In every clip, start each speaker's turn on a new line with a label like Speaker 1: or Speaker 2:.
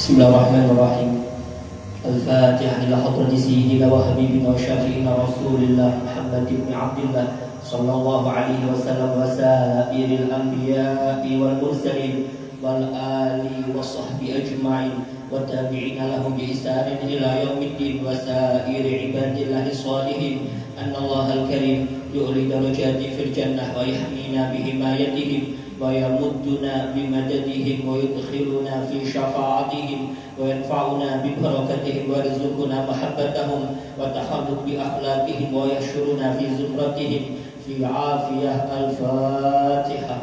Speaker 1: Bismillahirrahmanirrahim. Al-Fatihah ila hadrati sayyidina wa habibina wa syafi'ina Rasulillah Muhammad ibn Abdillah sallallahu alaihi wasallam wa sa'iril anbiya'i wal mursalin wal ali wa sahbi ajma'in wa tabi'ina lahum bi ihsanin ila yaumiddin wa sa'iri ibadillahi shalihin. Anna Allahal karim yu'li darajati fil jannah wa yahmina bi himayatihim ويمدنا بمددهم ويدخلنا في شفاعتهم وينفعنا ببركتهم ويرزقنا محبتهم وتخلق بأخلاقهم ويحشرنا في زمرتهم في عافية. الفاتحة.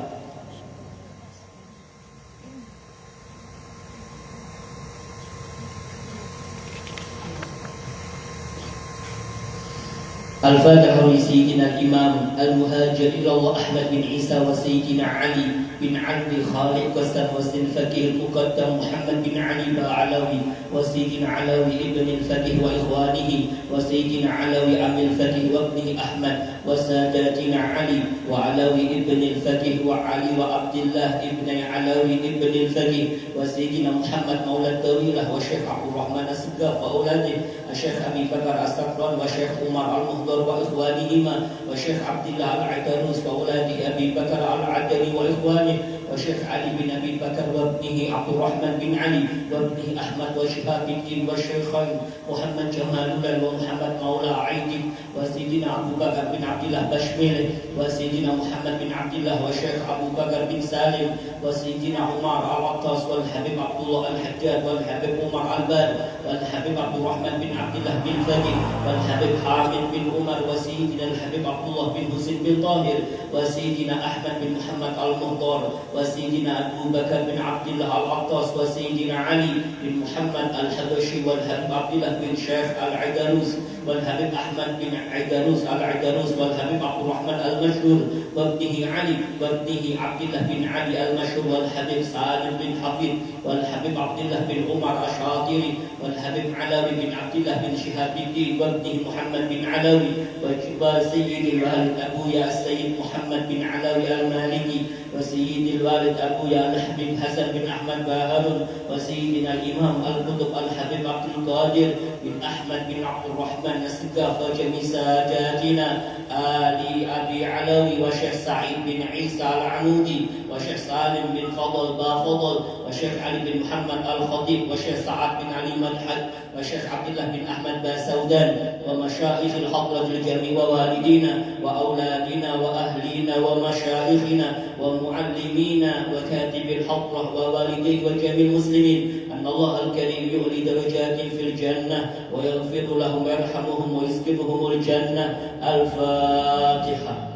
Speaker 1: Al-Fatihah li Sayyidina Imam Al-Muhajir ilallah Ahmad bin Isa wa Sayyidina Ali bin Ali Khaliq Qasan wa Sinfakih Al-Muqaddam Muhammad bin Ali Ba'alawi wa Sayyidina Alawi ibn al-Fatih wa ikhwanihi wa Sayyidina Alawi Amil Fatih wa ibni Ahmad wa Sadatina Ali wa Alawi ibn al-Fatih wa Ali wa Abdullah ibn Alawi ibn al-Fatih wa Sayyidina Muhammad Maulad Tawilah wa Syekh Abdul Rahman As-Segaf wa Auladih Syekh Abi Bakar As-Sakran wa Syekh Umar Al-Muhdar wa ikhwanihima wa Syekh Abdullah Al-Aidarus wa Auladih Abi Bakar Al-Adani wa ikhwanih wa Syekh Ali bin Abi Bakar wa ibnihi Abdul Rahman bin Ali wa ibnihi Ahmad wa Syihabuddin wa Syekhain Muhammad Jamalullah wa Muhammad Maula Aidin wa Sayyidina Abu Bakar bin Abdullah Bashmil wa Sayyidina Muhammad bin Abdullah wa Syekh Abu Bakar bin Salim wa Sayyidina Umar Al-Attas wal Habib Abdullah Al-Hajjaj wal Habib Umar Al-Bad wal Habib Abdul Rahman bin Abdullah bin Fadih wal Habib Hamid bin Umar wa Sayyidina Al-Habib Abdullah bin Husain bin Tahir wa Sayyidina Ahmad bin Muhammad Al-Muhdar wa Sayyidina Abu Bakar bin Abdullah Al-Attas wa Sayyidina Ali bin Muhammad Al-Habashi wal Habib Abdullah bin Syekh Al-Aidarus wal Habib Ahmad bin Aidarus Al-Aidarus wal Habib Abdul Rahman Al-Mashhur wa ibnihi Ali wa ibnihi Abdullah bin Ali Al-Mashhur wal Habib Salim bin Hafid wal Habib Abdullah bin Umar Asy-Syatiri wal Habib Alawi bin Abdullah bin Syihabuddin wa ibnihi Muhammad bin Alawi wa Sayyidil Walid Abuya Sayyid Muhammad bin Alawi Al-Maliki wa Sayyidil Walid Abuya Al-Habib Hasan bin Ahmad Baharun wa Sayyidina Imam Al-Qutub Al-Habib Abdul Qadir bin Ahmad bin Abdul Rahman As-Segaf wa jami' sadatina Ali Abi Alawi wa Syekh Sa'id bin Isa Al-Anudi wa Syekh Salim bin Fadl Bafadl wa Syekh Ali bin Muhammad Al-Khatib wa Syekh Sa'ad bin Ali Madhad wa Syekh Abdullah bin Ahmad Basaudan wa masyayikh al-hadrat al-jami' wa walidina wa auladina wa ahlina wa masyayikhina wa muallimina wa katibil hadrah wa walidayhi wa jami' muslimin. Anna Allah al-Karim yu'li darajatin fil jannah wa yaghfir lahum wa yarhamuhum wa yuskinhum al-jannah. Al-Fatihah.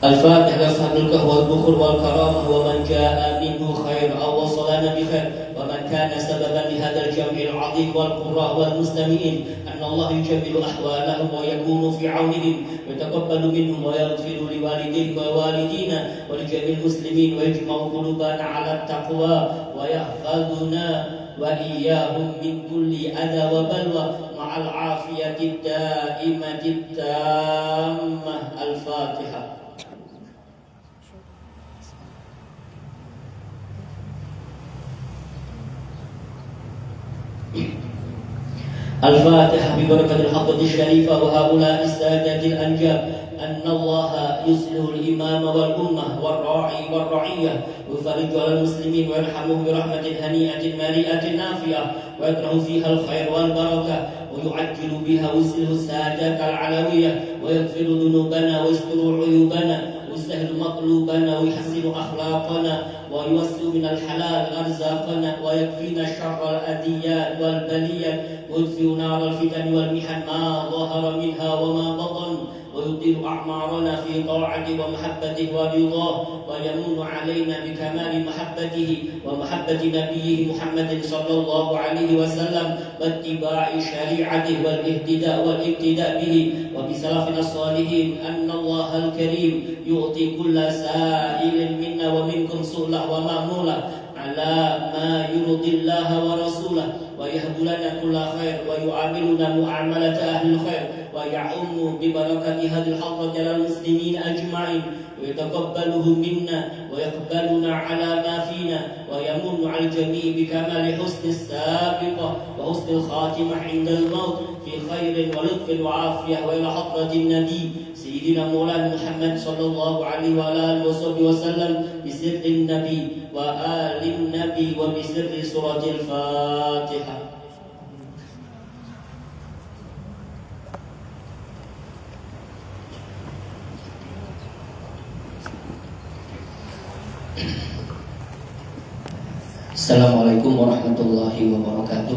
Speaker 1: Al-Fatihah. Ashabul kahf wal bukhur wal karamah wa man jaa minhu khair aw wasalana bi khair wa man kana sababan li hadzal jam'il 'azim wal qurra wal mustami'in. Anna Allah yujabbilu ahwalahum wa yakunu fi 'aunihim wa yataqabbalu minhum wa yaghfiru li walidayhi wa walidina wa li jami'il muslimin wa yajma'u qulubana 'ala at-taqwa wa yahfazuna wa iyyahum min kulli adha wa balwa ma'al 'afiyati ad-da'imati at-tammah. Al-Fatihah. الفاتحة ببركة الحضرة الشريفة وهؤلاء السادة الأنجاب. أن الله يصلح الإمام والأمة والراعي والرعية ويفرج على المسلمين ويرحمهم برحمة هنيئة مليئة نافعة ويدرأ فيها الخير والبركة ويعجل بها ويصلح السادات العلوية ويغفر ذنوبنا ويستر عيوبنا ويسهل مطلوبنا ويحسن أخلاقنا ويوسع من الحلال أرزاقنا ويكفينا شر الأذيات والبليات ويطفئ نار الفتن والمحن ما ظهر منها وما بطن ويطيل أعمارنا في طاعته ومحبته ورضاه ويمن علينا بكمال محبته ومحبة نبيه محمد صلى الله عليه وسلم واتباع شريعته والاهتداء والابتداء به وبسلفنا الصالحين. أن الله الكريم يعطي كل سائل منا ومنكم سؤله ومأموله على ما يرضي الله ورسوله ويهب لنا كل خير ويعاملنا معاملة أهل الخير ويعم ببركة هذه الحضرة على المسلمين أجمعين ويتقبله منا ويقبلنا على ما فينا ويمن على الجميع بكمال حسن السابقة وحسن الخاتمة عند الموت في خير ولطف وعافية وإلى حضرة النبي سيدنا مولانا محمد صلى الله عليه وعلى آله وصحبه وسلم بسر النبي وآل النبي وبسر سورة الفاتحة. Assalamualaikum warahmatullahi wabarakatuh.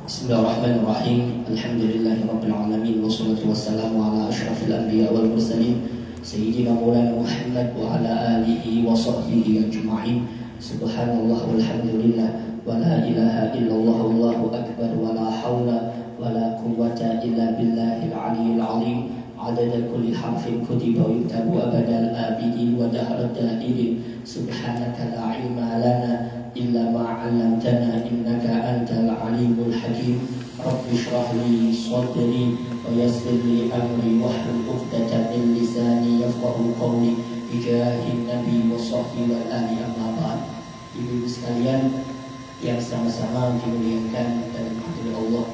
Speaker 1: Bismillahirrahmanirrahim. Alhamdulillahirabbil alamin wassalatu wassalamu ala asyrafil anbiya wal mursalin sayyidina maulana Muhammad wa ala alihi wa sahbihi ajma'in. Subhanallah walhamdulillah wa la ilaha illallah wallahu akbar wa la hawla wa la quwwata illa billahil aliyyil azim. Adada kulli harfin kutiba wa yuktabu abadal abidin wa dahrat da'irin. Subhanaka la ilma lana illa ma 'allamtana innaka antal alimul hakim. Rabbi shrah li sadri wa yassir li amri wahlul 'uqdatam min lisani yafqahu qawli bijahin nabi wa sahbihi wal ali amma ba'd. Ibu sekalian yang sama-sama dimuliakan dan dirahmati Allah,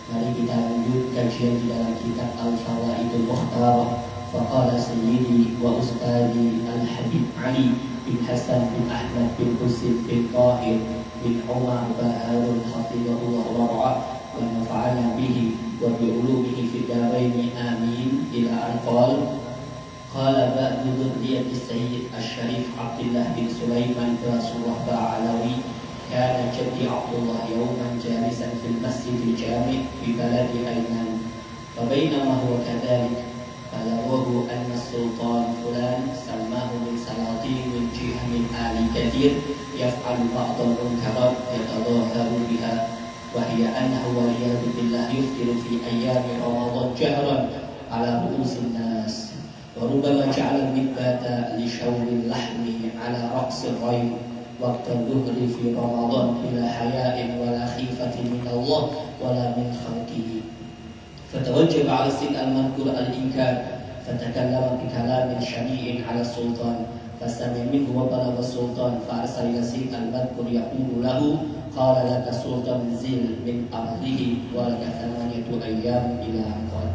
Speaker 1: mari kita lanjut kajian di dalam kitab Al-Fawaidul Mukhtarah. Faqala sayyidi wa ustadi Al-Habib Ali bin Hasan bin Ahmad bin Husin bin Tahir bin Umar Baharul Hafizahullah wa ra'ah wa nafa'ana bihi wa bi'ulumihi fid daraini amin ila an qala ba'du dzurriyyati Sayyid Asy-Syarif Abdullah bin Sulaiman Rasulullah Ba'alawi kana jaddi Abdullah yawman jalisan fil masjidil jami' fi baladi Ainan wa bainama huwa kadhalik فلوه أن السلطان فلان سماه من سلاطين من جهة من آل كثير يفعل بعض المنكرات يتظاهر بها وهي أنه والعياذ بالله يفطر في أيام رمضان جهرا على رؤوس الناس وربما جعل المثبات لشوي اللحم على رأس الريب وقت الظهر في رمضان بلا حياء ولا خيفة من الله ولا من خلقه. فتوجب على السيد المذكور الإنكار فتكلم بكلام شنيع على السلطان فسمع منه وبلغ السلطان فأرسل إلى السيد المذكور يقول له قال لك السلطان زل من أرضه ولك 8 أيام إلى أن قال.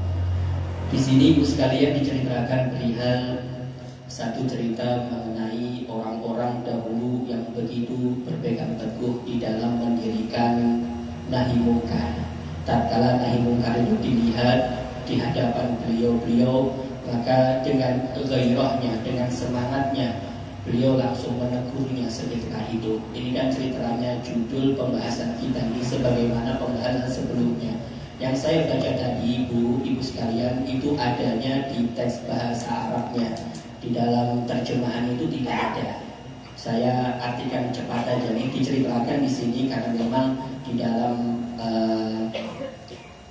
Speaker 1: Di sini ibu sekalian diceritakan perihal satu cerita mengenai orang-orang dahulu yang begitu berpegang teguh di dalam mendirikan nahi mungkar. Tatkala nahi mungkar itu dilihat di hadapan beliau-beliau, maka dengan gairahnya, dengan semangatnya, beliau langsung menegurnya seketika itu. Ini kan ceritanya judul pembahasan kita ini sebagaimana pembahasan sebelumnya. Yang saya baca tadi ibu sekalian itu adanya di teks bahasa Arabnya. Di dalam terjemahan itu tidak ada. Saya artikan cepat aja, ini diceritakan di sini karena memang di dalam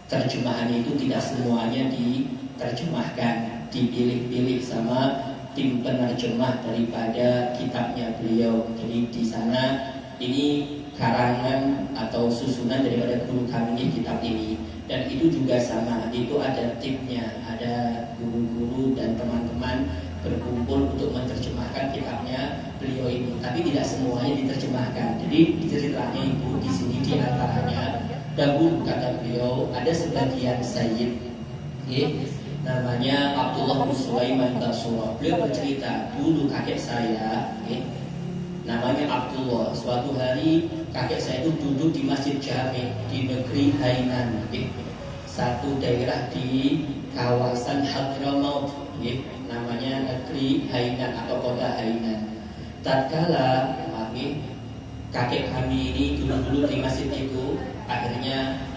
Speaker 1: terjemahan itu tidak semuanya diterjemahkan, dipilih-pilih sama tim penerjemah daripada kitabnya beliau. Jadi di sana ini karangan atau susunan daripada guru kami kitab ini, dan itu juga sama, itu ada timnya, ada guru-guru dan teman-teman berkumpul untuk menerjemahkan kitabnya beliau ini, tapi tidak semuanya diterjemahkan. Jadi ceritanya ibu di sini di antaranya dahulu kata beliau ada sebagian sayyid, namanya Abdullah bin Sulaiman Rasulullah. Beliau bercerita dulu kakek saya, namanya Abdullah. Suatu hari kakek saya itu duduk di Masjid Jami di negeri Hainan, satu daerah di kawasan Hadramaut, namanya negeri Hainan atau kota Hainan. Tatkala kakek kami ini dulu di masjid itu akhirnya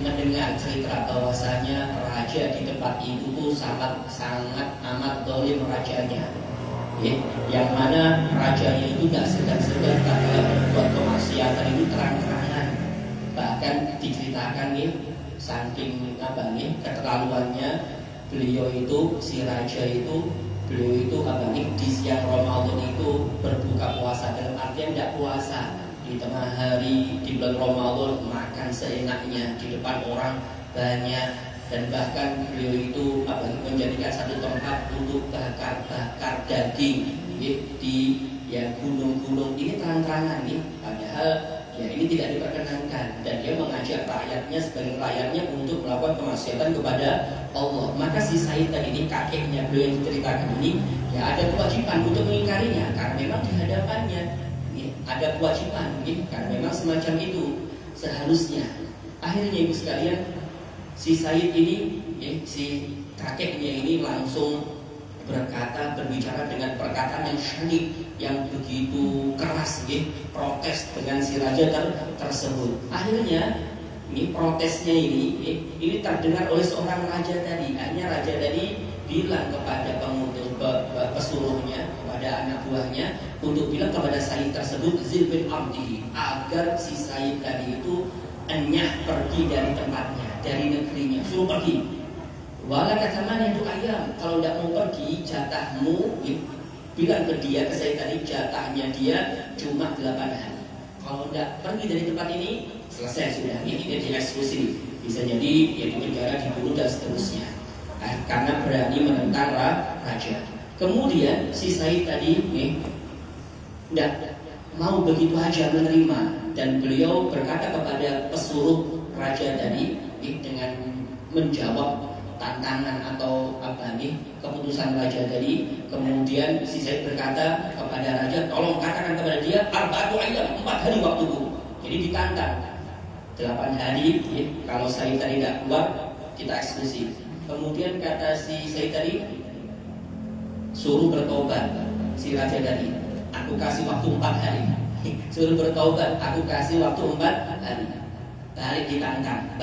Speaker 1: mendengar cerita bahwasanya raja di tempat itu tuh sangat amat dolim rajanya, yang mana rajanya itu gak segan-segan karena berbuat kemaksiatan itu terang-terangan. Bahkan diceritakan saking keterlaluannya beliau itu, si raja itu beliau itu di siang Ramadan itu berbuka puasa, dalam artian tidak puasa di tengah hari di bulan Ramadan, makan seenaknya di depan orang banyak, dan bahkan beliau itu menjadikan satu tempat untuk bakar daging di gunung-gunung ini terang-terangan nih, padahal ini tidak diperkenankan, dan dia mengajak rakyatnya sebagai rakyatnya untuk melakukan kemaksiatan kepada Allah. Maka si Said tadi ini, kakeknya beliau yang diceritakan ini, ada kewajiban untuk mengingkarinya karena memang di hadapannya ada kewajiban, karena memang semacam itu seharusnya. Akhirnya ibu sekalian, si Said ini, si kakeknya ini langsung berbicara dengan perkataan yang syadid, yang begitu keras, protes dengan si raja tersebut. Akhirnya protesnya ini terdengar oleh seorang raja tadi. Akhirnya raja tadi bilang kepada pesuruhnya, kepada anak buahnya, untuk bilang kepada Said tersebut, zil bin abdi, agar si Said tadi itu enyah pergi dari tempatnya, dari negerinya, suruh pergi. Wala kataman itu ayam, kalau tidak mau pergi, jatahmu, bilang ke dia, ke Said tadi, jatahnya dia cuma 8 hari. Kalau tidak pergi dari tempat ini, selesai sudah, ini dia dieksekusi. Bisa jadi dia dipenjara, dibunuh dan seterusnya, karena berani menentang raja. Kemudian si Said tadi tidak mau begitu aja menerima, dan beliau berkata kepada pesuruh raja tadi dengan menjawab tantangan atau keputusan raja tadi. Kemudian si Said berkata kepada raja, tolong katakan kepada dia, 4 hari waktuku. Jadi ditantang 8 hari, kalau Said tadi tidak keluar, kita eksekusi. Kemudian kata si Said tadi, suruh bertobat. Si raja tadi, aku kasih waktu 4 hari. Suruh bertobat, aku kasih waktu 4 hari. Balik ditantang.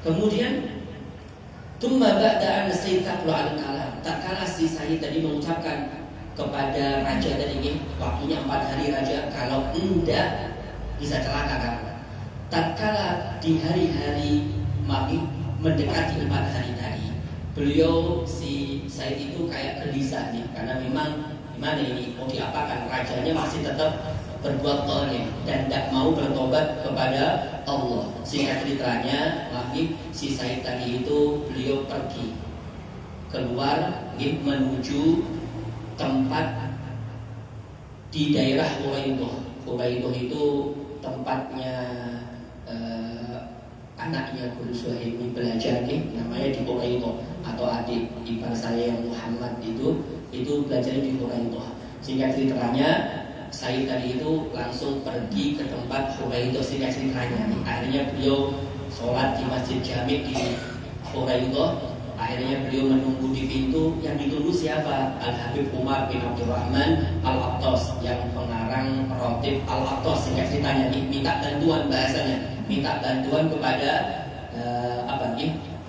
Speaker 1: Kemudian Tumma ba'da an saytaqlu al-kalam, tak kala si Said tadi mengucapkan kepada raja tadi, waktunya 4 hari raja, kalau tidak bisa celaka kan. Tak kala di hari-hari mendekati 4 hari tadi, beliau si Said itu kayak gelisah nih, karena memang gimana ini mau diapakan, rajanya masih tetap berbuat zalim dan tidak mau bertobat kepada Allah. Singkat ceritanya, si Said tadi itu beliau pergi keluar menuju tempat di daerah Huraidah. Huraidah itu tempatnya anaknya Guru Suhaimi belajar, namanya di Huraidah, atau adik ipar saya yang Muhammad itu belajar di Huraidah. Singkat ceritanya, Said tadi itu langsung pergi ke tempat Huraidah. Singkat ceritanya, akhirnya beliau sholat di Masjid Jami di Huraidah. Akhirnya beliau menunggu di pintu. Yang ditunggu siapa? Al-Habib Umar bin Abdurrahman Al-Attas, yang pengarang Rotib Al-Attas. Singkat ceritanya, minta bantuan, bahasanya minta bantuan kepada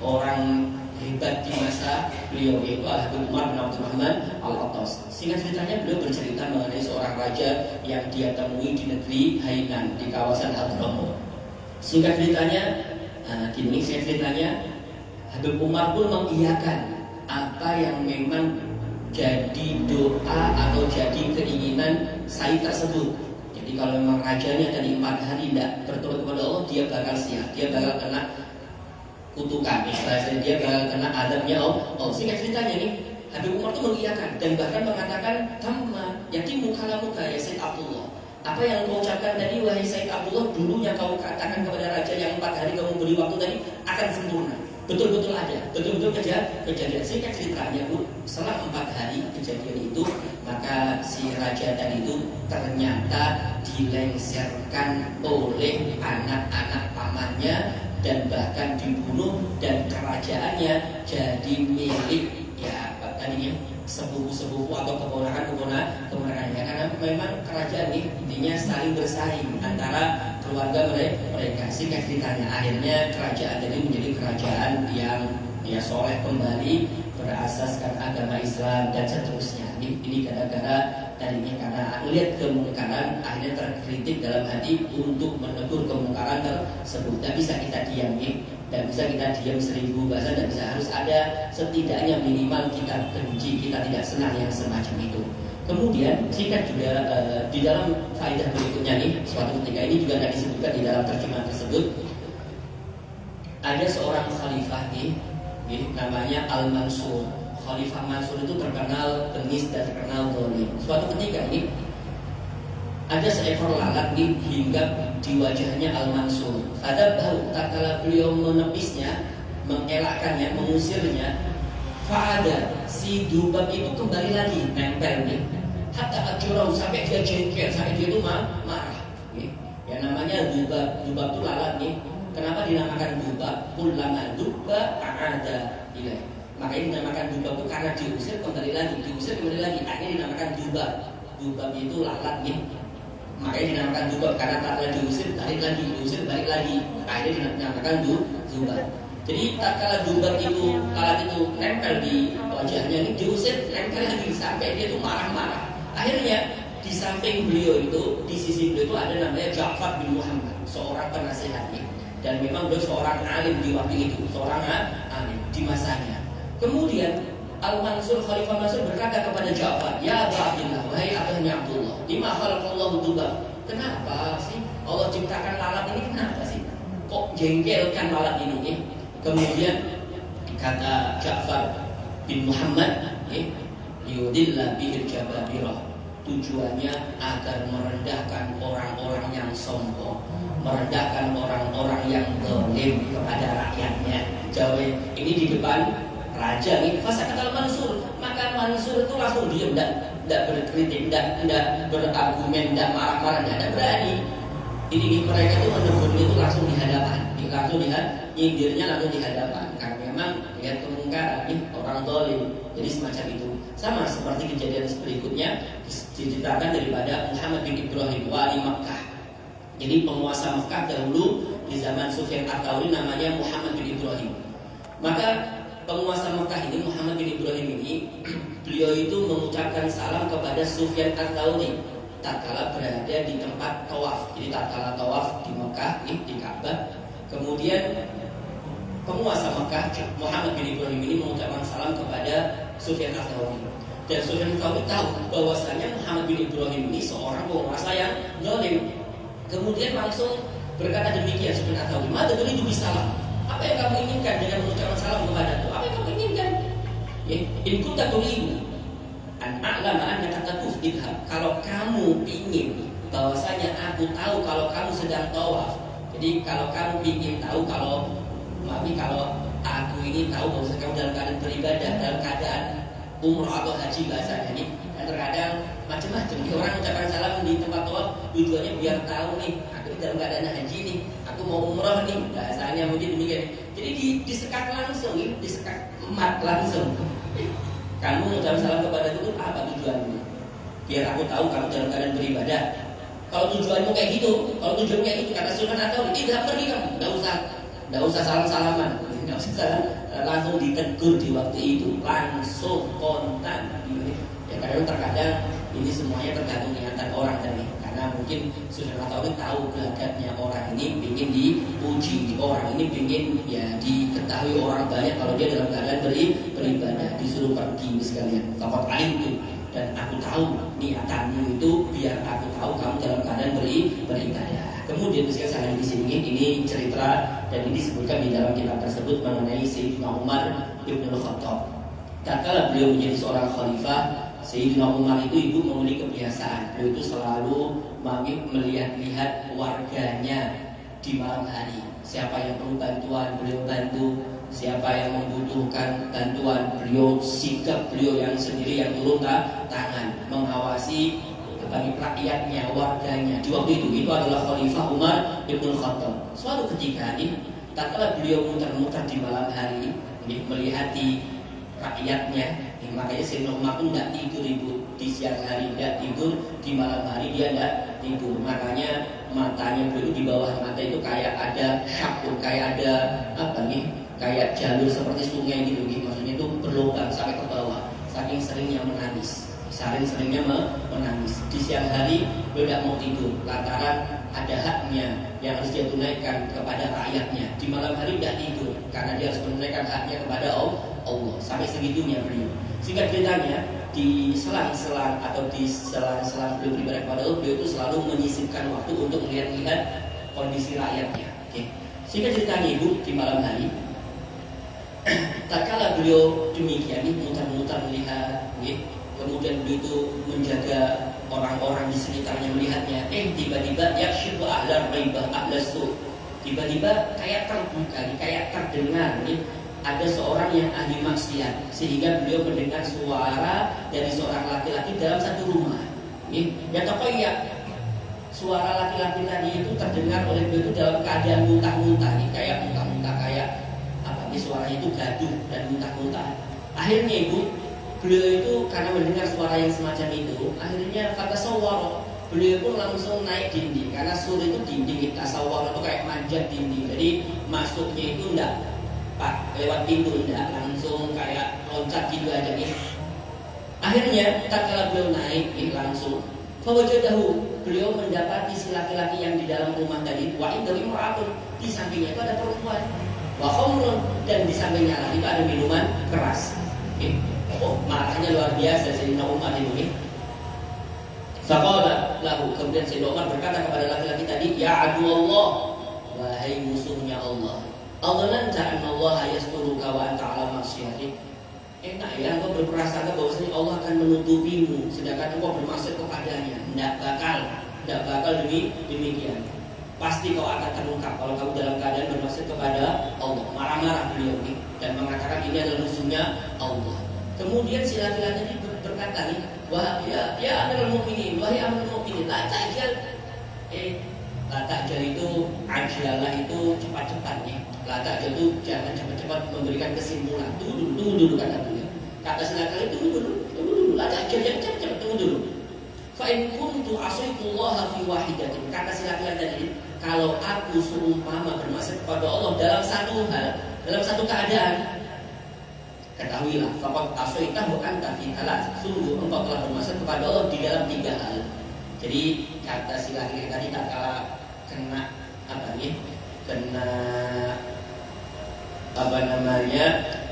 Speaker 1: orang hebat di masa beliau, yaitu Al-Habib Umar bin Abdurrahman Al-Attas. Singkat ceritanya, beliau bercerita mengenai seorang raja yang dia temui di negeri Hainan di kawasan Hadramaut. Singkat ceritanya, Habib Umar pun mengiyakan apa yang memang jadi doa atau jadi keinginan Said tersebut. Jadi kalau memang rajanya tadi 4 hari tidak bertobat kepada Allah, dia bakal siap, dia bakal kena kutukan, istilahnya dia bakal kena adabnya Allah. Singkat ceritanya nih, Habib Umar itu mengiyakan dan bahkan mengatakan, tamma yakimu kalamuka ya Said Abdullah. Apa yang kau ucapkan tadi, wahai Said Abdullah, dulunya kau katakan kepada raja yang 4 hari kamu beri waktu tadi akan sempurna. Betul-betul ada, betul-betul kejadian. Singkat ceritanya, Bu, setelah 4 hari kejadian itu, maka si raja tadi itu ternyata dilengserkan oleh anak-anak pamannya dan bahkan dibunuh, dan kerajaannya jadi milik sepupu-sepupu atau keponakan-keponakannya, karena memang kerajaan ini intinya saling bersaing antara keluarga mereka. Singkat ceritanya, akhirnya kerajaan ini menjadi kerajaan yang soleh kembali, berasaskan agama Islam dan seterusnya. Ini gara-gara tadinya karena melihat kemungkaran akhirnya terkritik dalam hati untuk menegur kemungkaran tersebut. Tidak bisa kita diami, tidak bisa kita diam 1000 bahasa, tidak bisa, harus ada setidaknya minimal kita benci, kita tidak senang yang semacam itu. Kemudian singkat juga di dalam faedah berikutnya nih, suatu ketika ini juga tidak disebutkan di dalam terjemahan tersebut, ada seorang khalifah nih, namanya Al-Mansur. Khalifah Mansur itu terkenal bengis dan terkenal zalim. Suatu ketika ini ada seekor lalat nih hinggap di wajahnya Al-Mansur. Ada bau, tak kala beliau menepisnya, mengelakkannya, mengusirnya, fa'ada, si dubab itu kembali lagi nempel nih. Hatta ajurau, sampai dia jengkel, sampai dia itu marah. Ya namanya dubab itu lalat nih. Kenapa dinamakan dubab? Kullama dubba a'ada ilaih. Makanya dinamakan dubab itu karena diusir kembali lagi, akhirnya dinamakan dubab. Dubab itu lalat nih. Makanya dinamakan dubab karena tatkala diusir balik lagi, akhirnya dinamakan dubab. Jadi tatkala dubab itu, lalat itu nempel di wajahnya ini, diusir nempel lagi sampai dia itu marah-marah. Akhirnya di samping beliau itu, di sisi beliau itu ada namanya Ja'far bin Muhammad, seorang penasihatnya. Dan memang beliau seorang alim di waktu itu, seorang alim di masanya. Kemudian Al-Mansur, Khalifah Mansur berkata kepada Ja'far, "Ya Aba Abdillah, wahai abahnya Abdullah, lima khalaqallahu dubab." Kenapa sih Allah ciptakan lalat ini, kenapa sih? Kok jengkelkan lalat ini? Kemudian kata Ja'far bin Muhammad, "Liyudilla bihil jababirah." Tujuannya agar merendahkan orang-orang yang sombong, merendahkan orang-orang yang zalim kepada rakyatnya. Jawa ini di depan raja nih, fasakat Al-Mansur, maka Mansur itu langsung diam, tidak berkritik, tidak berargumen, tidak marah-marah, tidak berani. Ini mereka itu menegurnya itu langsung di hadapan, nyindirnya langsung di hadapan, karena memang lihat kemungkaran nih orang zalim. Jadi semacam itu. Sama seperti kejadian berikutnya diceritakan daripada Muhammad bin Ibrahim, wali Makkah. Jadi penguasa Makkah dahulu di zaman Sufyan Ats-Tsauri namanya Muhammad bin Ibrahim. Maka penguasa Mekah ini, Muhammad bin Ibrahim ini, beliau itu mengucapkan salam kepada Sufyan Ats-Tsauri tatkala berada di tempat tawaf. Jadi tatkala tawaf di Mekah, di Ka'bah, kemudian penguasa Mekah Muhammad bin Ibrahim ini mengucapkan salam kepada Sufyan Ats-Tsauri. Dan Sufyan Ats-Tsauri tahu bahwasanya Muhammad bin Ibrahim ini seorang penguasa yang zalim. Kemudian langsung berkata demikian Sufyan Ats-Tsauri, "Mada turidu bisalam?" Apa yang kamu inginkan dengan mengucapkan salam kepadaku? Apa yang kamu inginkan? In kunta turidu an a'lama annaka tatuf idhab. Kalau kamu ingin bahwasanya aku tahu kalau kamu sedang tawaf. Jadi kalau kamu ingin tahu kalau aku ini tahu bahwasanya kamu dalam keadaan beribadah, dalam keadaan umroh atau haji bahasanya nih. Dan terkadang macam-macam. Orang mengucapkan salam di tempat tawaf tujuannya biar tahu nih, aku dalam keadaan haji nih, aku mau umroh nih, bahasanya mungkin demikian. Jadi disekat langsung, disekat emat langsung. Kamu mengucapkan salam kepada itu apa tujuanmu? Biar aku tahu kamu dalam keadaan beribadah. Kalau tujuanmu kayak gitu, kata Sufyan Ats-Tsauri, tidak pergi kamu, tidak usah salam-salaman, tidak usah salam, langsung ditegur di waktu itu, langsung kontan. Ya karena terkadang ini semuanya tergantung niatan orang tadi. Karena mungkin Sufyan Ats-Tsauri tahu gelagatnya orang ini, ingin dipuji, orang ini ingin ya diketahui orang banyak kalau dia dalam keadaan beribadah, disuruh pergi sekalian. Fakat alim itu, dan aku tahu niatanmu itu biar aku tahu kamu dalam keadaan beribadah. Kemudian saya di sini ini cerita dan ini disebutkan di dalam kitab tersebut mengenai Sayyidina Umar bin Khattab. Tatkala beliau menjadi seorang khalifah, Sayyidina Umar itu ibu memiliki kebiasaan, beliau itu selalu melihat-lihat warganya di malam hari. Siapa yang perlu bantuan, beliau bantu. Siapa yang membutuhkan bantuan, beliau sigap, beliau yang sendiri yang turun tangan mengawasi bagi rakyatnya, warganya. Di waktu itu adalah Khalifah Umar bin Khattab. Suatu ketika ini, tatkala beliau muter-muter di malam hari, melihati rakyatnya, makanya Sayyidina Umar pun tidak tidur ibu di siang hari, tidak tidur di malam hari, dia tidak tidur. Makanya matanya beliau di bawah mata itu kayak ada syakun, kayak ada kayak jalur seperti sungai gitu, maksudnya itu berlubang sampai ke bawah, saking seringnya menangis. Seringnya menangis. Di siang hari beliau tidak mau tidur lantaran ada haknya yang harus dia tunaikan kepada rakyatnya. Di malam hari tidak tidur karena dia harus menunaikan haknya kepada Allah. Sampai segitunya beliau. Sehingga ceritanya di selang-selang atau di selang-selang beliau beribadah kepada Allah, beliau itu selalu menyisipkan waktu untuk melihat-lihat kondisi rakyatnya. Sehingga ceritanya ibu di malam hari, tatkala beliau demikian mutar-mutar melihat, kemudian beliau itu menjaga orang-orang di sekitarnya melihatnya. Tiba-tiba yakshifu ahlan ghaibah ahlasu. Tiba-tiba kayak terbuka, kayak terdengar ada seorang yang ahli maksiat, sehingga beliau mendengar suara dari seorang laki-laki dalam satu rumah. Ya takoya, suara laki-laki tadi itu terdengar oleh beliau itu dalam keadaan muntah-muntah, kayak muntah-muntah, kayak apa? Suaranya itu gaduh dan muntah-muntah. Akhirnya ibu, beliau itu karena mendengar suara yang semacam itu, akhirnya fatasawwara, beliau pun langsung naik dinding, karena sur itu dinding, tasawwar itu kayak manjat dinding. Jadi masuknya itu enggak lewat pintu, enggak langsung kayak loncat gitu aja Akhirnya tatkala beliau naik langsung, fawajadahu, beliau mendapati si laki-laki yang di dalam rumah tadi, wa indahu imra'atun, di sampingnya itu ada perempuan, wa khamrun, dan di sampingnya lagi itu ada minuman keras. Marahnya luar biasa Sayyidina Umar ini. Faqala lahu, kemudian Sayyidina Umar berkata kepada laki-laki tadi, ya adu Allah, wahai musuhnya Allah, adhananta anna Allah yasturuka wa anta ala maksiatik. Enak ya engkau berprasangka bahwasanya Allah akan menutupimu sedangkan engkau bermaksud kepadanya. Tidak bakal demikian. Pasti kau akan terungkap kalau kamu dalam keadaan bermaksud kepada Allah. Marah-marah beliau dan mengatakan ini adalah musuhnya Allah. Kemudian si laki-laki ini berkata wah ya Amirul Mukminin, wahai Amirul Mukminin, la ta'jal. La ta'jal itu ajalah itu cepat-cepat La ta'jal itu jangan cepat-cepat memberikan kesimpulan. Tunggu dulu kata beliau. Kata si laki-laki tunggu dulu. La ta'jal, jangan cepat-cepat, tunggu dulu. Fa in kuntu asaitullaha fi wahidatin. Kata si laki-laki tadi, kalau aku seumpama bermaksud kepada Allah dalam satu hal, dalam satu keadaan, ketahuilah, faqad asaitahu anta fi thalas. Sungguh engkau telah bermaksud kepada Allah di dalam 3 hal. Jadi kata si laki-laki tadi tak kalah kena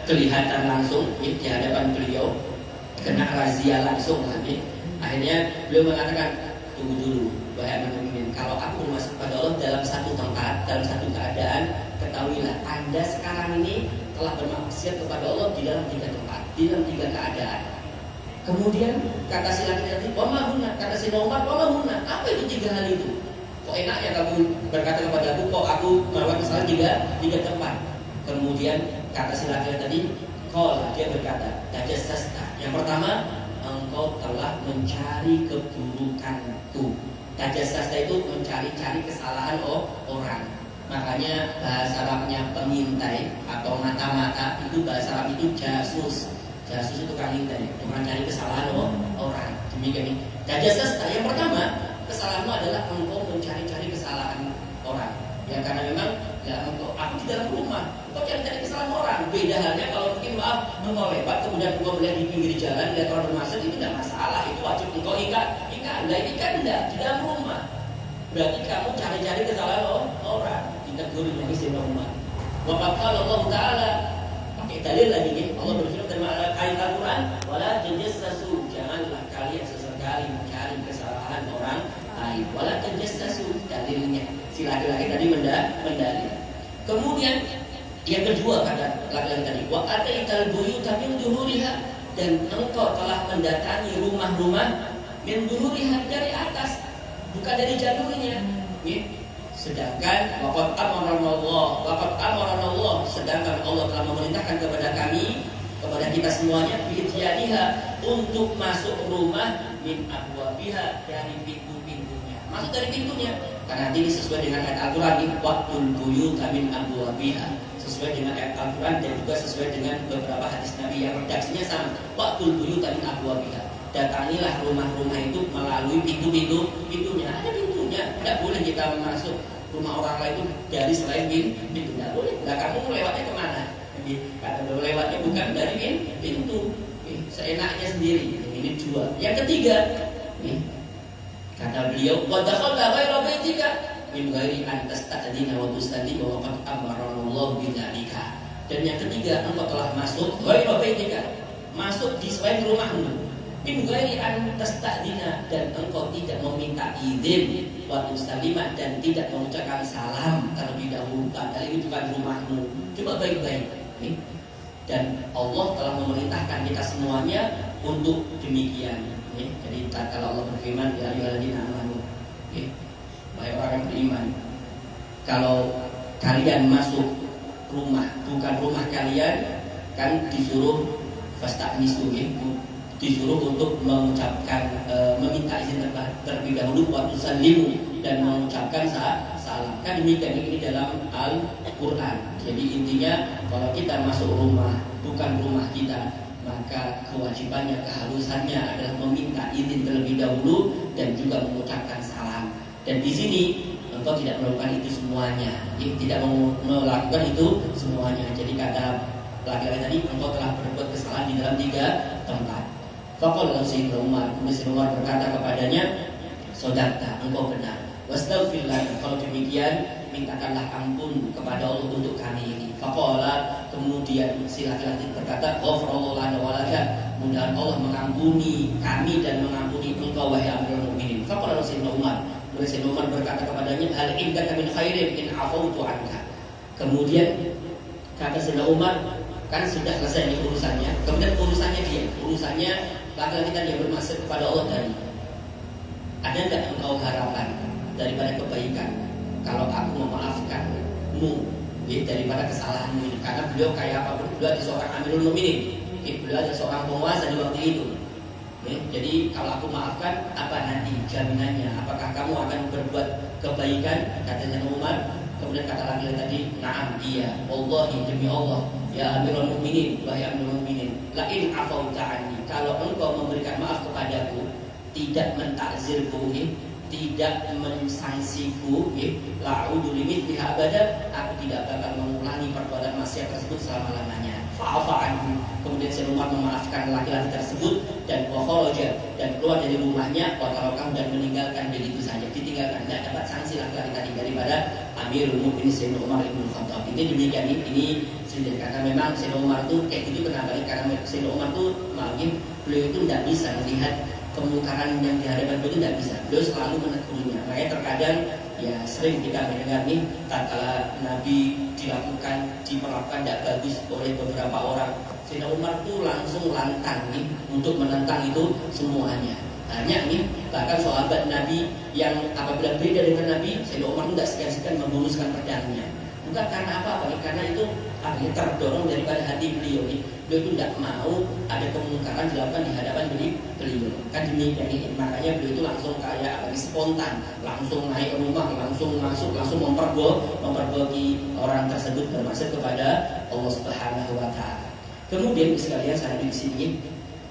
Speaker 1: kelihatan langsung di hadapan beliau, kena razia langsung Akhirnya beliau mengatakan, tunggu dulu, wahai Amirul, kalau aku masuk pada Allah dalam satu tempat, dalam satu keadaan, ketahuilah Anda sekarang ini telah bermaksiat kepada Allah di dalam 3 tempat, di dalam 3 keadaan. Kemudian kata si laki-laki, kata si Umar, apa itu 3 hal itu? Kok enaknya kamu berkata kepada aku, kok aku melakukan kesalahan 3 tempat. Kemudian kata si laki-laki tadi, dia berkata, tajassasta. Yang pertama, engkau telah mencari keburukanku. Tajassasta itu mencari-cari kesalahan orang. Makanya bahasa Arabnya pengintai atau mata-mata itu bahasa Arab itu jasus. Jasus itu kan intai, mencari kesalahan orang. Demikian. Tajassasta yang pertama, kesalahanmu adalah engkau mencari-cari kesalahan orang. Ya karena memang aku di dalam rumah, engkau cari-cari kesalahan orang. Beda halnya kalau mungkin engkau lewat kemudian engkau melihat di pinggir jalan lihat orang bermaksud, itu tidak masalah, itu wajib engkau ikat. Ini kan tidak di dalam rumah. Berarti kamu cari-cari kesalahan orang. Ditegur lagi si Umar. Wa qala Allah Ta'ala, pakai dalil lagi Allah berfirman dalam ayat Al-Qur'an, wala tajassasu, janganlah kalian sesekali mencari kesalahan orang lain. Wala tajassasu, dalilnya si laki-laki tadi mendalil. Kemudian yang kedua kata laki-laki tadi, wa ataital buyuta min duhuriha, dan engkau telah mendatangi rumah-rumah min duhuriha, dari atas, bukan dari jalurnya. Sedangkan waqad amarana Allah, sedangkan Allah telah memerintahkan kepada kami, kepada kita semuanya, bi'tiyadiha, untuk masuk rumah min abwabiha, dari pintu-pintunya. Masuk dari pintunya. Karena ini sesuai dengan ayat Al-Qur'an, waqtul buyuta min abwabiha, sesuai dengan ayat Al-Qur'an dan juga sesuai dengan beberapa hadis Nabi yang redaksinya sama. Waqtul buyuta min abwabiha, datangilah rumah-rumah itu melalui pintunya. Ada pintunya. Tidak boleh kita masuk rumah orang lain itu dari selain pintu. Tidak boleh. Nah, kamu lewatnya kemana? Karena lewatnya bukan dari pintu. Seenaknya sendiri. Ini dua. Yang ketiga, kata beliau, wa dakhalta ghaira baitika min ghairi an tasta'dina wa tusalli wa qad amarallahu bidzalika. Dan yang ketiga, engkau telah masuk ghaira baitika, masuk di selain rumahmu. Min ghairi an tasta'dina, dan engkau tidak meminta izin, wa tusallimat, dan tidak mengucapkan salam terlebih dahulu, padahal ini bukan rumahmu. Coba baik-baik. Dan Allah telah memerintahkan kita semuanya untuk demikian. Jadi kalau Allah berfirman, ya ayyuhalladzina amanu, wahai orang yang beriman, kalau kalian masuk rumah bukan rumah kalian, kan disuruh fasta'nisu, disuruh untuk mengucapkan meminta izin terlebih dahulu, waktu sallimu, dan mengucapkan salam. Kan demikian ini dalam Al-Quran. Jadi intinya kalau kita masuk rumah bukan rumah kita, maka kewajibannya, keharusannya adalah meminta izin terlebih dahulu dan juga mengucapkan salam. Dan di sini engkau tidak melakukan itu semuanya, tidak melakukan itu semuanya. Jadi kata laki-laki tadi, engkau telah berbuat kesalahan di dalam 3 tempat. Faqala Sayyidina Umar, Sayyidina Umar berkata kepadanya, "Sadaqta, engkau benar. Wastaghfir lana." Kalau demikian, mintakanlah ampun kepada Allah untuk kami ini. Faqala, kemudian si laki-laki berkata, "Ghafarallahu lana wa laka." Mudah Allah mengampuni kami dan mengampuni engkau, wahai Amirul Mukminin. Faqala Sayyidina Umar, Sayyidina Umar berkata kepadanya, "Hal indaka min khairin in afautu anka." Kemudian kata Sayyidina Umar, kan sudah selesai ini urusannya. Kemudian urusannya laki-laki tadi yang bermaksud kepada Allah tadi, ada enggak engkau harapan daripada kebaikan kalau aku memaafkanmu daripada kesalahanmu ini? Karena beliau kayak apapun, beliau adalah seorang Amirul Mukminin, beliau adalah seorang penguasa di waktu itu. Jadi kalau aku maafkan, apa nanti jaminannya? Apakah kamu akan berbuat kebaikan? Katanya Umar. Kemudian kata laki-laki tadi, "Na'am, iya. Wallahi, demi Allah, ya Amirul Mukminin, wahai Amirul Mukminin, la in afauta anni, kalau engkau memberikan maaf kepadaku, tidak mentakzirku, tidak mensangsiku, la'udu limithliha abada, aku tidak bakal mengulangi perbuatan maksiat tersebut selama-lamanya." Fa'afa anhu. Kemudian Sayyidina Umar memaafkan laki-laki tersebut dan wakharaja, dan keluar dari rumahnya, wa tarakam, dan meninggalkan begitu saja, ditinggalkan, tidak dapat sanksi laki-laki tadi daripada Amirul Mukminin Sayyidina Umar ibn Khattab. Ini demikian, ini sudah, karena memang Sayyidina Umar itu kayak gitu. Kenapa? Karena Sayyidina Umar itu mungkin beliau itu tidak bisa melihat kemungkaran yang dihadapan beliau, tidak bisa. Beliau selalu menegurnya. Makanya terkadang ya sering kita mendengar nih, tatkala Nabi diperlakukan tidak bagus oleh beberapa orang, Sayyidina Umar tuh langsung lantang nih untuk menentang itu semuanya. Banyak nih bahkan sahabat Nabi yang apabila beda dengan Nabi, Sayyidina Umar itu tidak segan-segan membunuhkan pedangnya. Bukan karena apa-apa, karena itu akhirnya terdorong daripada hati beliau nih. Beliau itu tidak mau ada kemungkaran dilakukan di hadapan beliau. Kan demikian ini, makanya beliau itu langsung kayak spontan, langsung naik ke rumah, langsung masuk, langsung memperbaiki orang tersebut bermaksud kepada Allah Subhanahu wa Ta'ala. Kemudian sekalian saya di sini,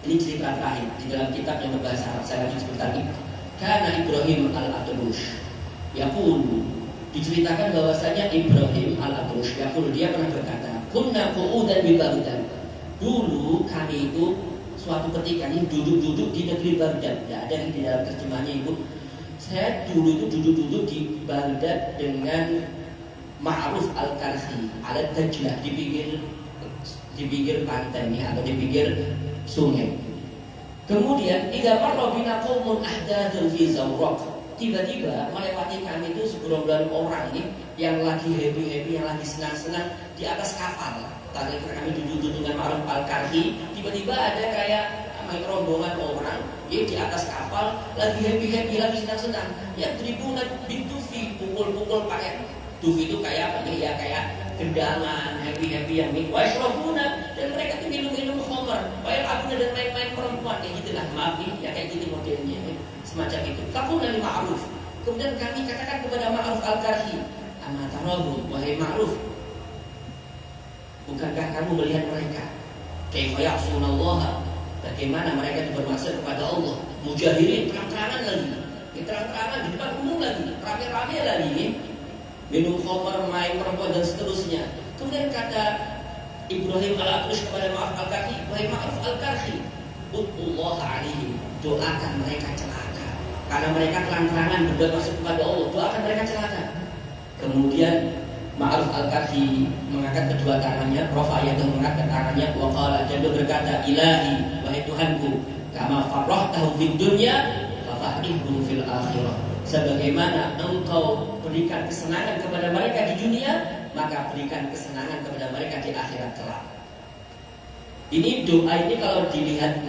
Speaker 1: ini cerita terakhir di dalam kitab yang berbahasa Arab. Saya lanjut sebentar ini. Karena Ibrahim al-Adrush yaqulu, diceritakan bahwasanya Ibrahim al-Adrush yaqulu, dia pernah berkata, "Kunna qu'udan bi Baghdad." Dulu kami itu suatu ketika ini duduk-duduk di negeri Baghdad. Tidak ada yang di dalam terjemahannya Ibu. Saya dulu itu duduk-duduk di Baghdad dengan Ma'ruf al-Karhi ala Dajlah, di pinggir pantai ini atau di pinggir sungai. Kemudian idza marra bina qaumun ahdathun fi zawraq, tiba-tiba melewati kami itu segerombolan orang ini yang lagi happy-happy, yang lagi senang-senang di atas kapal. Tadi kami duduk dengan Ma'ruf al-Karhi, tiba-tiba ada kayak rombongan orang di atas kapal lagi happy-happy, lagi senang-senang. Ya tribunat bitufi, pukul-pukul pakai tufi itu kayak apa nih? Ya kayak gendangan, happy-happy yang ini. Waishrabuna, dan mereka tuh minum-minum khamar. Wailabuna, dan main-main perempuan kayak gitulah. Maaf nih, ya kayak gitu modelnya, semacam itu. Faqulna li Ma'ruf, kemudian kami katakan kepada Ma'ruf al-Karhi, "Ama tarahu, wahai Ma'ruf, bukankah kamu melihat mereka? Kaifa ya'sunallaha, bagaimana mereka itu bermaksud kepada Allah, mujahirin, terang-terangan lagi, terang-terangan di depan umum lagi, rame-rame lagi ini, minum khamar, main perempuan dan seterusnya." Kemudian kata Ibrahim al-Adrush kepada Ma'ruf al-Karhi, "Wahai Ma'ruf al-Karhi, Ud'ullah alaihim, doakan mereka celaka. Karena mereka terang-terangan berbuat maksiat kepada Allah, doakan mereka celaka. Kemudian Ma'ruf Al-Karhi mengangkat kedua tangannya, Prof. Ayatul mengangkat tangannya, waqala, dan dia berkata, Ilahi, wahai Tuhanku, kama farrahtahu fid dunya fafahihum fil akhirah. Sebagaimana engkau berikan kesenangan kepada mereka di dunia, maka berikan kesenangan kepada mereka di akhirat kelak. Ini doa ini kalau dilihat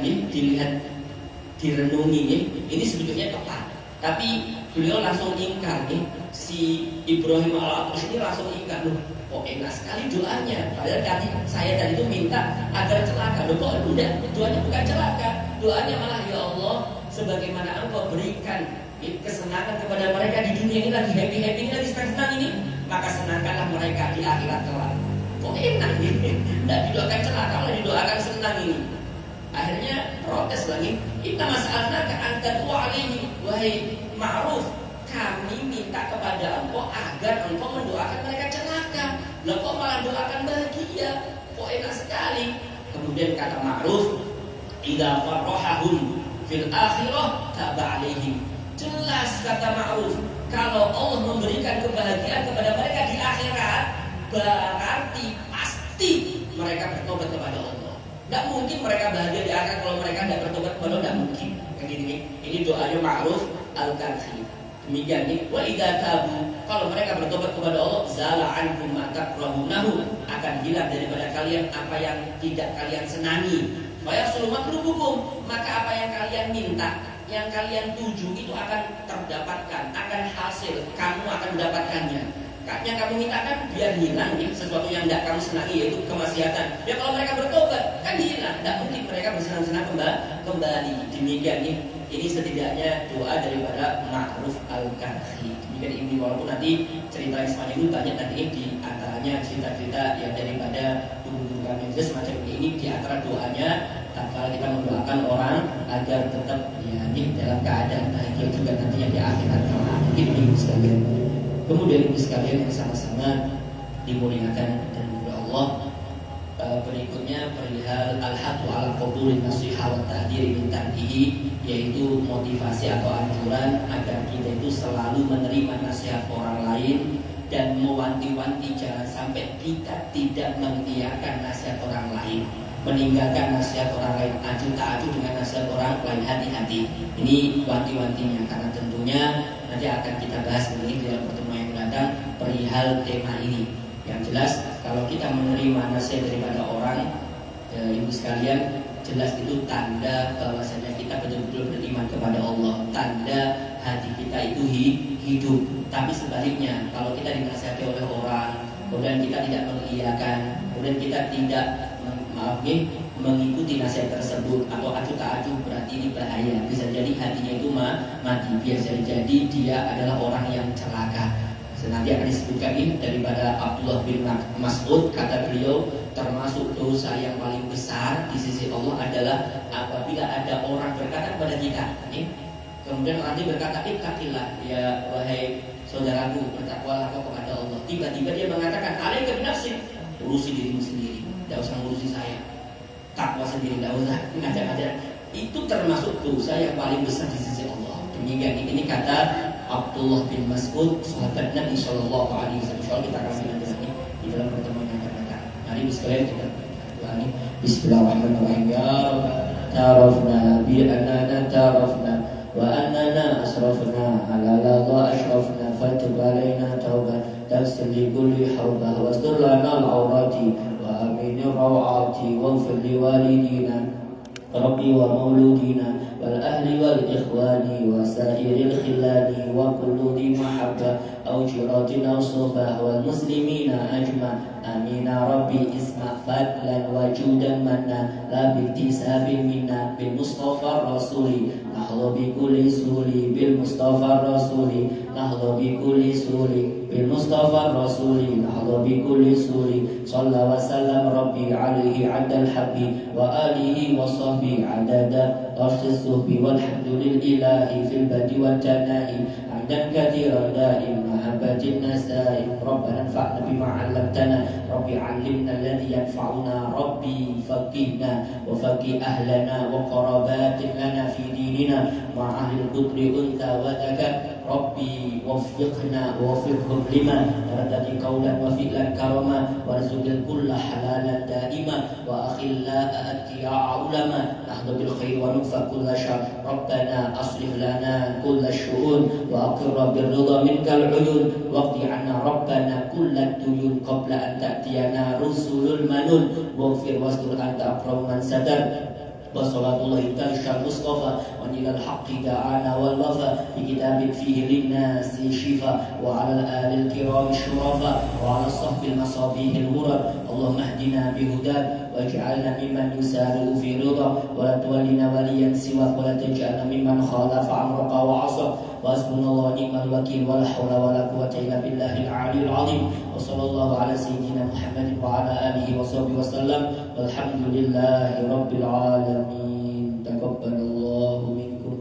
Speaker 1: direnungi ini sebetulnya tepat. Tapi beliau langsung ingkar si Ibrahim Al-Atrash ini langsung ingkar, loh kok enak sekali doanya. Padahal saya tadi itu minta agar celaka. Loh kok udah doanya bukan celaka, doanya malah ya Allah, sebagaimana engkau berikan kesenangan kepada mereka di dunia ini lagi happy-happy ini, lagi senang-senang ini, maka senangkanlah mereka di akhirat kelak. Kok enak nih, tidak didoakan celaka, malah didoakan senang ini. Akhirnya protes lagi. Inna mas'alnaka an tad'u alaihi, wahai Ma'ruf, kami minta kepada engkau agar engkau mendoakan mereka celaka. Lah kok malah doakan bahagia? Kok enak sekali. Kemudian kata Ma'ruf, idza farrahahum fil akhirah taba alaihim. Jelas kata Ma'ruf, kalau Allah memberikan kebahagiaan kepada mereka di akhirat, berarti pasti mereka bertobat kepada Allah. Tidak mungkin mereka bahagia di akhirat kalau mereka tidak bertobat kepada Allah, tidak mungkin. Kayak gini, ini doanya Ma'ruf Al-Karhi. Demikian ini, wa idza tabu, kalau mereka bertobat kepada Allah, zala ankum ma takrahunahu, akan hilang daripada kalian apa yang tidak kalian senangi. Wa yasulu matlubukum, maka apa yang kalian minta, yang kalian tuju itu akan terdapatkan, akan hasil, kamu akan mendapatkannya. Yang kamu mintakan biar hilang sesuatu yang tidak kamu senangi, yaitu kemaksiatan. Ya kalau mereka bertobat kan hilang, tidak mungkin mereka bersenang-senang kembali. Demikian ini setidaknya doa daripada Ma'ruf Al-Karhi. Demikian ini, walaupun nanti cerita Ismail itu banyak nanti di antaranya cerita-cerita yang daripada guru-guru kami semacam ini, di antara doanya tatkala kita mendoakan orang agar tetap dalam keadaan bahagia juga nantinya di akhirat kelak. Ini sekalian. Kemudian ibu sekalian yang sama-sama dimuliakan dan oleh Allah, berikutnya perihal al-hadu ala qabulin nasiha wa tahdiri min tanbihi, yaitu motivasi atau anjuran agar kita itu selalu menerima nasihat orang lain dan mewanti-wanti jangan sampai kita tidak mengiyakan nasihat orang lain, meninggalkan nasihat orang lain, aju tak aju dengan nasihat orang lain, hati-hati. Ini wanti-wantinya, karena tentunya nanti akan kita bahas ini dalam pertemuan yang datang perihal tema ini. Yang jelas kalau kita menerima nasihat daripada orang, ibu sekalian, jelas itu tanda bahwasanya kita betul-betul beriman kepada Allah, tanda hati kita itu hidup. Tapi sebaliknya, kalau kita dinasihati oleh orang, kemudian kita tidak mengiyakan, kemudian kita tidak mengikuti nasihat tersebut atau aju tak aju, berarti ini bahaya. Bisa jadi hatinya itu mati, bisa jadi dia adalah orang yang celaka. Nanti akan disebutkan ini daripada Abdullah bin Mas'ud, kata beliau, termasuk dosa yang paling besar di sisi Allah adalah apabila ada orang berkata kepada kita, kemudian nanti berkata, ittaqillah ya wahai saudaraku, bertakwalah kau kepada Allah. Tiba-tiba dia mengatakan, alaika binafsik, urusi dirimu sendiri, tidak usah ngurusi saya. Takwa sendiri, tidak usah ngajak-ngajak. Itu termasuk dosa yang paling besar di sisi Allah. Demikian ini kata Abdullah bin Mas'ud, sahabat Nabi Shallallahu Alaihi Wasallam. Kita akan lanjutkan di dalam pertemuan yang akan datang. Mari bismillah kita doa ini. Bismillahirrahmanirrahim. Ya Rabb, tarafna bi annana tarafna wa annana asrafna ala ladha ashrafna fatub alaina tauban taghfir li kulli hawbah wastur lana al-awrati wa amin rawati waghfir li walidina ربي ومولودنا والأهل والإخوان وسائر الخلان وكل ذي محبة أو جيرة أو صحبة والمسلمين أجمع آمين ربي اسمع فضلا وجودا منا لا باكتساب منا بالمصطفى الرسول نحظى بكل سهول بالمصطفى الرسول نحظى بكل سهول بالمصطفى الرسول نحظى بكل سهول صلى وسلم ربي عليه عد الحب وآله وصحبه عدد طرش الصحب والحمد لله في البدء والجناء حمدا كثيرا دائم محبة النساء ربنا انفعنا بما علمتنا Rabbi 'allimna alladhi yanfa'una Rabbi faqihna wa faqih ahlana wa qarabatin lana fi dinina ma ahli al-qudri unta wa zakat Rabbi waffiqna wa waffiqhum lima radati qawlan wa fi'lan karama warzuqil kulla halalan daima wa akhilla atiya'a ulama nahdu bil khair wa nufa kulla syar Rabbana aslih lana kulla syu'un wa aqirra bir ridha minkal uyun waqti anna Rabbana kulla duyun qabla an ta'tiyana rusulul manun waghfir wastur anta aqrabu man sadar Wassalamullahi ta'ala Mustafa wa nilal haqqi da'ana wal wafa bi kitabin fihi linnasi shifa wa ala al-alil kirami syurafa wa ala sahbil masabihil murad Allahumma hdina bihudat waj'alna mimman yusari'u fi ridha wa la tuwallina waliyan siwa wa la taj'alna mimman khalafa amraka wa 'asa wa hasbunallahu wa ni'mal wakil wa la hawla wa la quwwata illa billahil 'aliyyil 'azim wa sallallahu ala sayyidina Muhammadin wa ala alihi wa sahbihi wa sallam walhamdulillahi rabbil 'alamin taqabbalallahu minkum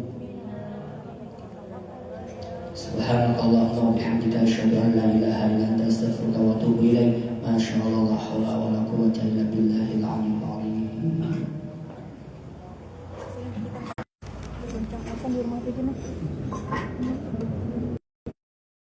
Speaker 1: subhanakallahumma wa bihamdika asyhadu an la ilaha illa anta astaghfiruka wa atubu ilaik masyaallah la haula wa la quwwata illa billahil 'aliyyil 'azim.
Speaker 2: Di rumah begini.